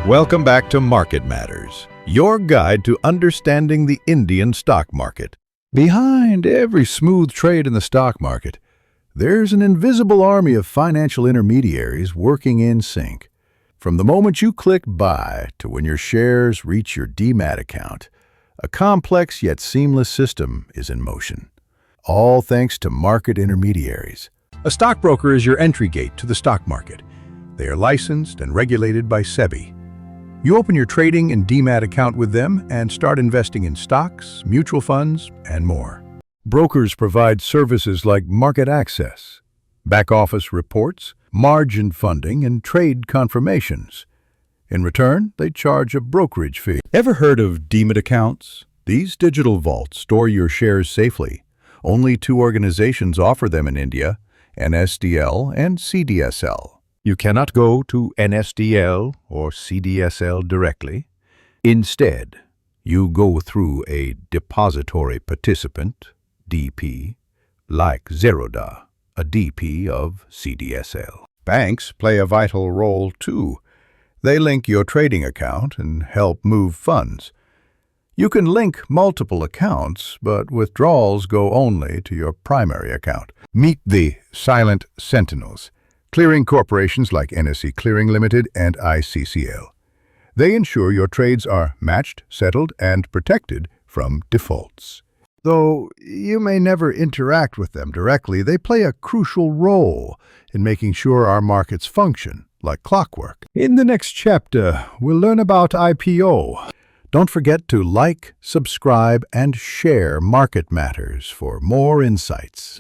Welcome back to Market Matters, your guide to understanding the Indian stock market. Behind every smooth trade in the stock market, there's an invisible army of financial intermediaries working in sync. From the moment you click buy to when your shares reach your demat account, a complex yet seamless system is in motion. All thanks to market intermediaries. A stockbroker is your entry gate to the stock market. They are licensed and regulated by SEBI. You open your trading and demat account with them and start investing in stocks, mutual funds, and more. Brokers provide services like market access, back-office reports, margin funding, and trade confirmations. In return, they charge a brokerage fee. Ever heard of demat accounts? These digital vaults store your shares safely. Only two organizations offer them in India, NSDL and CDSL. You cannot go to NSDL or CDSL directly. Instead, you go through a depository participant, DP, like Zerodha, a DP of CDSL. Banks play a vital role too. They link your trading account and help move funds. You can link multiple accounts, but withdrawals go only to your primary account. Meet the silent sentinels, clearing corporations like NSE Clearing Limited and ICCL. They ensure your trades are matched, settled, and protected from defaults. Though you may never interact with them directly, they play a crucial role in making sure our markets function like clockwork. In the next chapter, we'll learn about IPO. Don't forget to like, subscribe, and share Market Matters for more insights.